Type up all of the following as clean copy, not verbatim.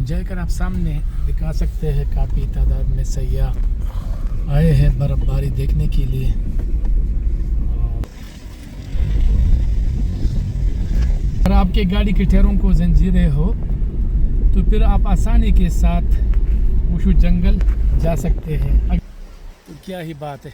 Enjoy कर आप सामने दिखा सकते हैं। काफ़ी तादाद में सयाह आए हैं बर्फ़बारी देखने के लिए। अगर आपके गाड़ी के टायरों को जंजीरें हो तो फिर आप आसानी के साथ वुशु जंगल जा सकते हैं। तो क्या ही बात है।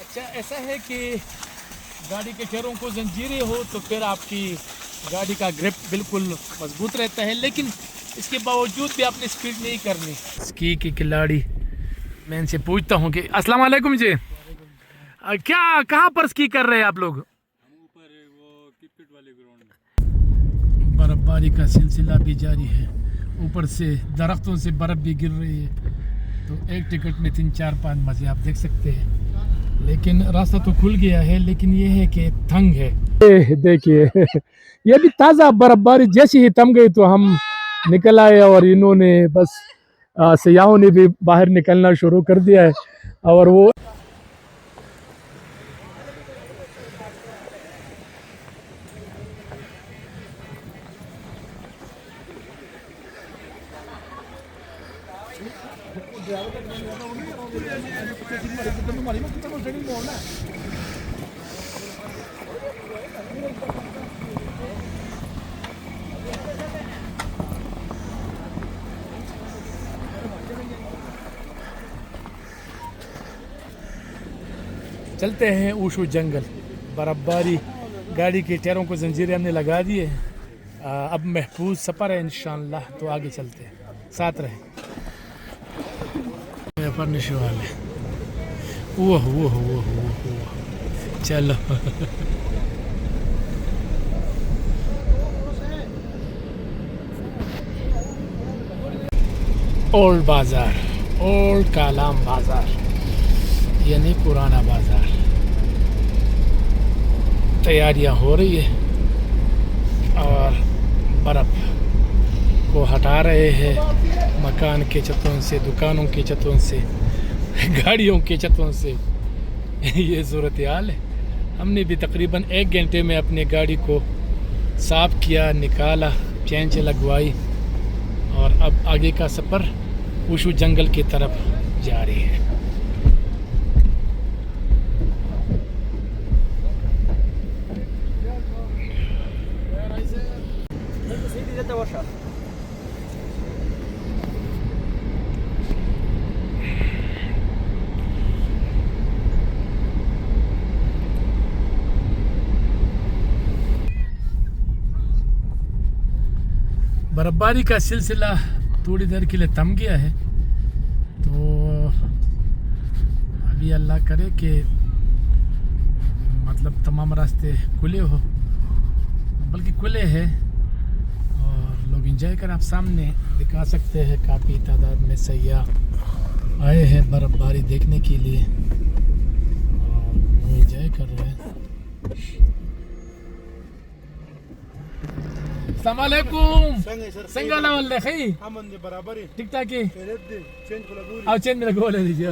अच्छा, ऐसा है कि गाड़ी के टायरों को जंजीरें हो तो फिर आपकी गाड़ी का ग्रिप बिल्कुल मजबूत रहता है, लेकिन इसके बावजूद भी आपने स्पीड नहीं करनी। स्की के खिलाड़ी, मैं इनसे पूछता हूँ कि अस्सलाम वालेकुम जी, क्या कहाँ पर स्की कर रहे हैं आप लोग? ऊपर वो क्रिकेट वाले ग्राउंड में। बर्फबारी का सिलसिला भी जारी है, ऊपर से दरख्तों से बर्फ भी गिर रही है, तो एक टिकट में 3-4-5 मज़े आप देख सकते हैं। लेकिन रास्ता तो खुल गया है, लेकिन ये है कि तंग है। देखिए ये भी ताज़ा बर्फबारी जैसी ही थम गई तो हम निकल आए, और इन्होंने बस सयाहों ने भी बाहर निकलना शुरू कर दिया है। और वो चलते हैं वुशु जंगल। बर्फबारी, गाड़ी के टायरों को जंजीरें हमने लगा दिए हैं। अब महफूज सफ़र है इंशाअल्लाह, तो आगे चलते हैं, साथ रहें। फर्निश वाले वो चलो ओल्ड बाज़ार, ओल्ड कालाम बाज़ार यानी पुराना बाज़ार। तैयारियां हो रही है और बर्फ़ को हटा रहे हैं मकान के छतों से, दुकानों के छतों से, गाड़ियों के छतों से। ये सूरत हाल है। हमने भी तकरीबन 1 घंटे में अपनी गाड़ी को साफ़ किया, निकाला, चेंज लगवाई, और अब आगे का सफ़र वुशु जंगल की तरफ जारी है। बर्फबारी का सिलसिला थोड़ी देर के लिए थम गया है, तो अभी अल्लाह करे कि मतलब तमाम रास्ते खुले हो, बल्कि खुले हैं और लोग एंजॉय कर आप सामने दिखा सकते हैं। काफ़ी तादाद में सयाह आए हैं बर्फबारी देखने के लिए और वो एंजॉय कर रहे हैं। अस्सलामुअलैकुम। संगाला वाले खई हमन दे बराबर है ठीक ठाक है। खैरियत दे चेंज को लगूरी आओ चेंज में लगोले दीजिए।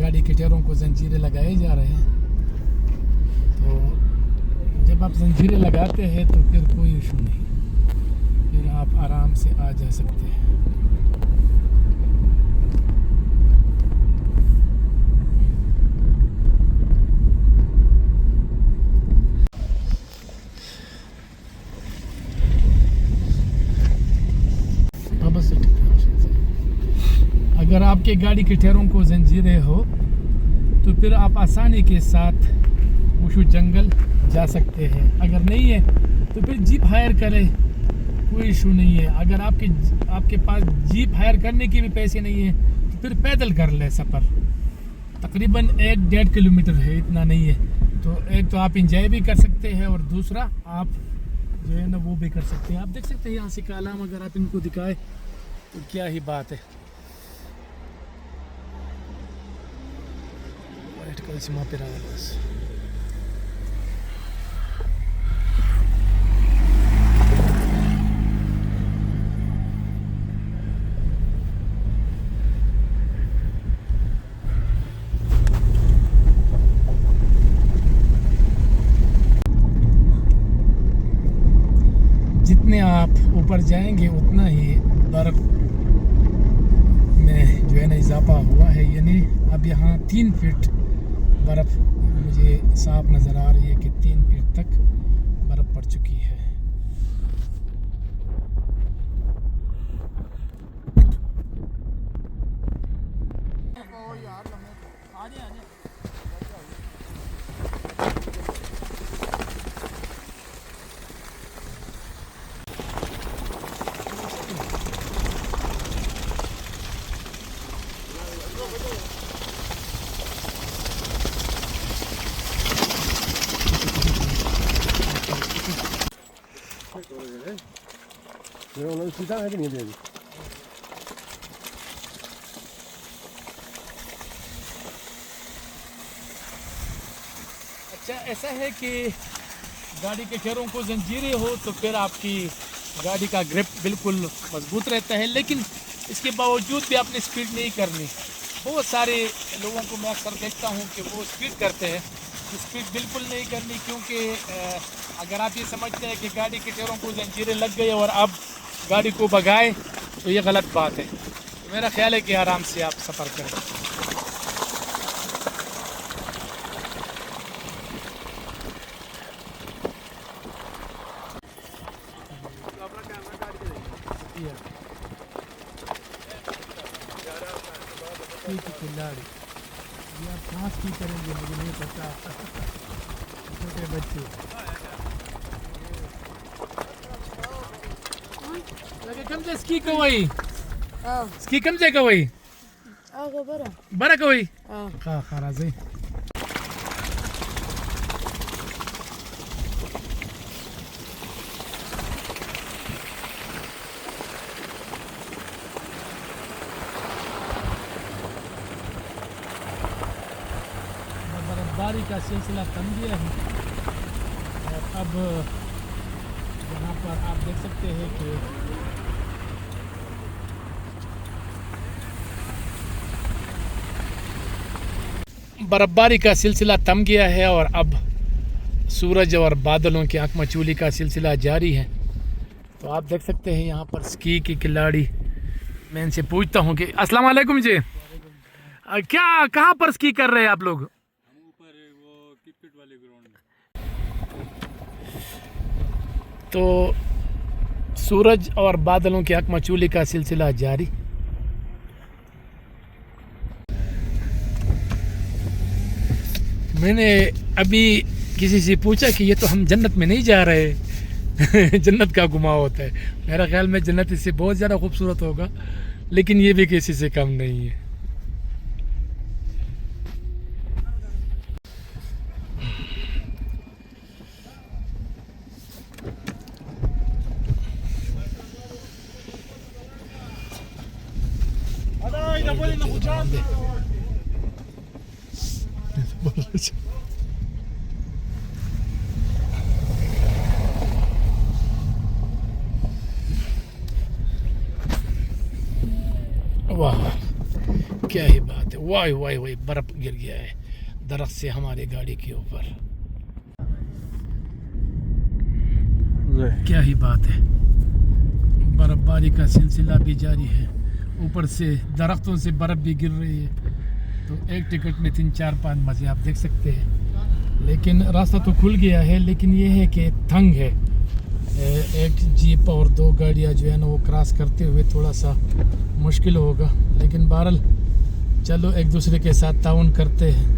गाड़ी के टायरों को जंजीरें लगाए जा रहे हैं, तो जब आप जंजीरें लगाते हैं तो फिर कोई इशू नहीं, फिर आप आराम से आ जा सकते हैं। अगर आपके गाड़ी के टायरों को जंजीरें हो तो फिर आप आसानी के साथ वुशु जंगल जा सकते हैं। अगर नहीं है तो फिर जीप हायर करें, कोई इशू नहीं है। अगर आपके पास जीप हायर करने के भी पैसे नहीं है तो फिर पैदल कर ले सफ़र। तकरीबन 1-1.5 किलोमीटर है, इतना नहीं है, तो एक तो आप इंजॉय भी कर सकते हैं और दूसरा आप जो है ना वो भी कर सकते हैं। आप देख सकते हैं यहाँ से कालाम अगर आप इनको दिखाए तो क्या ही बात है। वाइट कलर से वहाँ पे रहा बस। जितने आप ऊपर जाएंगे उतना ही बर्फ़ में जो है ना इजाफा हुआ है, यानी अब यहाँ 3 फीट बर्फ़ मुझे साफ नज़र आ रही है कि 3 फीट तक बर्फ़ पड़ चुकी है। अच्छा ऐसा है कि गाड़ी के टायरों को जंजीरें हो तो फिर आपकी गाड़ी का ग्रिप बिल्कुल मजबूत रहता है, लेकिन इसके बावजूद भी आपने स्पीड नहीं करनी। बहुत सारे लोगों को मैं अक्सर देखता हूँ कि वो स्पीड करते हैं, स्पीड बिल्कुल नहीं करनी, क्योंकि अगर आप ये समझते हैं कि गाड़ी के टायरों को जंजीरें लग गई और अब गाड़ी को भगाए तो ये गलत बात है। तो मेरा ख्याल है कि आराम से आप सफ़र करें। खिलाड़ी ये आप कहाँ की करेंगे मुझे नहीं पता। छोटे बच्चे लगे कम से स्की कवई स्की कम से कवई बड़ा कवई हाँ खराज है। बर्फबारी का सिलसिला थम गया है और अब यहाँ पर आप देख सकते हैं कि बर्फबारी का सिलसिला थम गया है और अब सूरज और बादलों की आंख मचोली का सिलसिला जारी है। तो आप देख सकते हैं यहाँ पर स्की के खिलाड़ी। मैं इनसे पूछता हूँ कि अस्सलाम वालेकुम जी, क्या कहाँ पर स्की कर रहे हैं आप लोग? ऊपर वो किपिट वाले ग्राउंड में। तो सूरज और बादलों की आंख मचोली का सिलसिला जारी। मैंने अभी किसी से पूछा कि ये तो हम जन्नत में नहीं जा रहे जन्नत का घुमाव होता है। मेरा ख्याल में जन्नत इससे बहुत ज़्यादा खूबसूरत होगा, लेकिन ये भी किसी से कम नहीं है। वाह क्या ही बात है, वाह वाह वाह बर्फ गिर गया है दरख्त से हमारे गाड़ी के ऊपर। क्या ही बात है, बर्फबारी का सिलसिला भी जारी है, ऊपर से दरख्तों से बर्फ भी गिर रही है। तो एक टिकट में 3-4-5 मज़े आप देख सकते हैं, लेकिन रास्ता तो खुल गया है, लेकिन ये है कि तंग है। एक जीप और 2 गाड़ियाँ जो है ना वो क्रॉस करते हुए थोड़ा सा मुश्किल होगा, लेकिन बहरहाल चलो एक दूसरे के साथ ताउन करते हैं।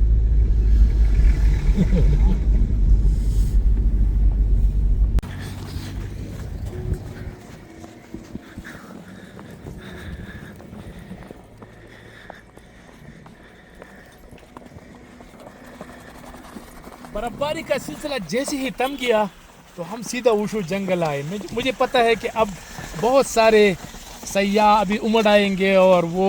बर्फबारी का सिलसिला जैसे ही थम गया तो हम सीधा वुशु जंगल आए। मुझे पता है कि अब बहुत सारे सयाह अभी उमड़ आएंगे और वो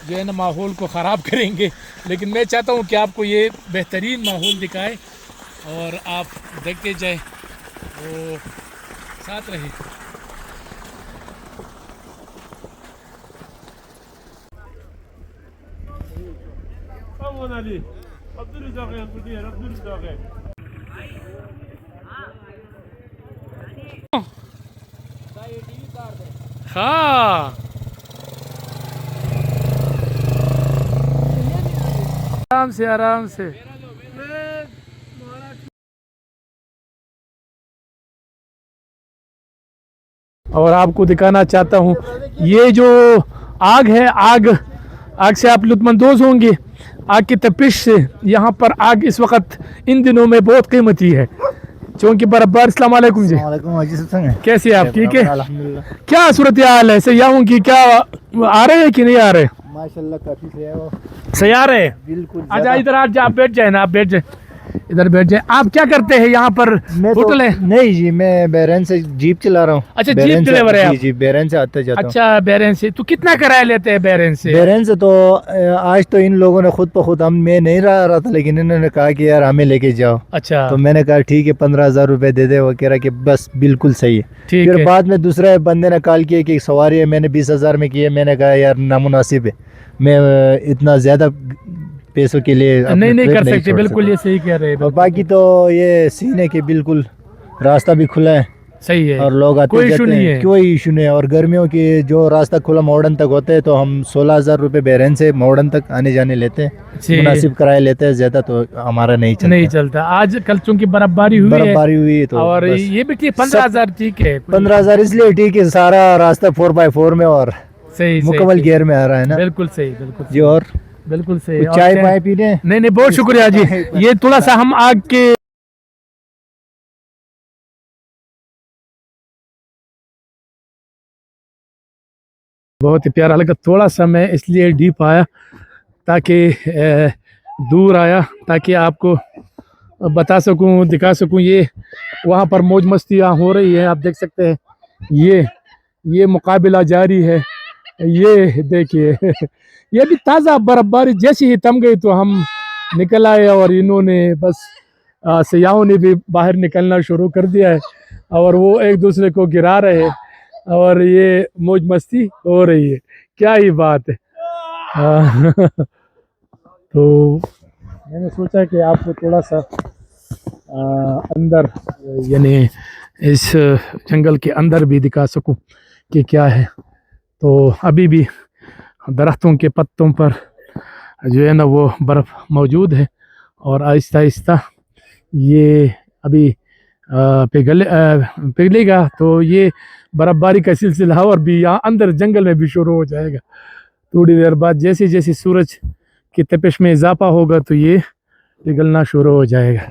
जो है ना माहौल को ख़राब करेंगे, लेकिन मैं चाहता हूँ कि आपको ये बेहतरीन माहौल दिखाए और आप देखते जाए, तो साथ रहिए। हाँ, आराम से आराम से। और आपको दिखाना चाहता हूँ ये जो आग है, आग से आप लुत्फानंदोज होंगे। आग की तपिश से यहाँ पर आग इस वक्त इन दिनों में बहुत कीमती है, क्योंकि बर्फबारी। अस्सलाम वालेकुम जी, कैसे आप? ठीक है, क्या सूरत हाल है? सयाहों की क्या आ रहे हैं कि नहीं आ रहे? माशाल्लाह काफी सही आ रहे हैं, बिल्कुल। अच्छा इधर आज आप बैठ जाए ना, आप बैठ जाए, इधर बैठ जाए। आप क्या करते हैं यहाँ पर? होटल है? नहीं जी, मैं बहरैन से जीप चला रहा हूँ। अच्छा, जीप ड्राइवर है आप? जी, बहरैन से आते जाता हूँ। अच्छा, बहरैन से। तो कितना किराया लेते हैं बहरैन से? बहरैन से तो आज तो इन लोगों ने खुद ब खुद, मैं नहीं रहा था, लेकिन इन्होंने कहा कि यार हमें लेके जाओ। अच्छा, तो मैंने कहा ठीक है 15,000 रुपए दे दे। वो कह रहा कि बस बिल्कुल सही है। फिर बाद में दूसरे बंदे ने कॉल किया कि सवारी है, मैंने 20,000 में किया। मैंने कहा यार नामुनासिब है, मैं इतना ज्यादा पैसों के लिए नहीं कर सकते। बिल्कुल ये सही कह रहे हैं। और बाकी तो ये सीन है कि बिल्कुल रास्ता भी खुला है, सही है, और लोग आते कोई इशू जाते नहीं हैं, है, कोई इशू नहीं है। और गर्मियों की जो रास्ता खुला मॉडर्न तक होते हैं, तो हम 16,000 रुपए बहरैन से मॉडर्न तक आने जाने लेते हैं, मुनासिब किराया लेते हैं। ज्यादा तो हमारा नहीं चलता। आज कल चूंकि बर्फबारी हुई है तो और ये भी ठीक। 15,000 ठीक है। 15,000 इसलिए ठीक है, सारा रास्ता 4x4 में और सही मुकम्मल गियर में आ रहा है ना। बिल्कुल सही, बिल्कुल जी। और बिल्कुल सही। चाय पाए पीने? नहीं, बहुत शुक्रिया जी। ये थोड़ा सा हम आग के बहुत ही प्यारा लगा। थोड़ा सा मैं इसलिए डीप आया ताकि दूर आया ताकि आपको बता सकूं, दिखा सकूं। ये वहाँ पर मौज मस्तियाँ हो रही है, आप देख सकते हैं। ये मुकाबला जारी है। ये देखिए ये भी ताज़ा बर्फबारी जैसी ही थम गई तो हम निकल आए, और इन्होंने बस सयाहों ने भी बाहर निकलना शुरू कर दिया है, और वो एक दूसरे को गिरा रहे हैं, और ये मौज मस्ती हो रही है। क्या ही बात है। तो मैंने सोचा कि आपको थोड़ा सा अंदर, यानी इस जंगल के अंदर भी दिखा सकूं कि क्या है। तो अभी भी दरख्तों के पत्तों पर जो है ना वो बर्फ़ मौजूद है, और आहिस्ता आहिस्ता ये अभी पिघलेगा तो ये बर्फबारी का सिलसिला और भी यहाँ अंदर जंगल में भी शुरू हो जाएगा। थोड़ी देर बाद जैसे जैसे सूरज की तपिश में इजाफा होगा तो ये पिघलना शुरू हो जाएगा।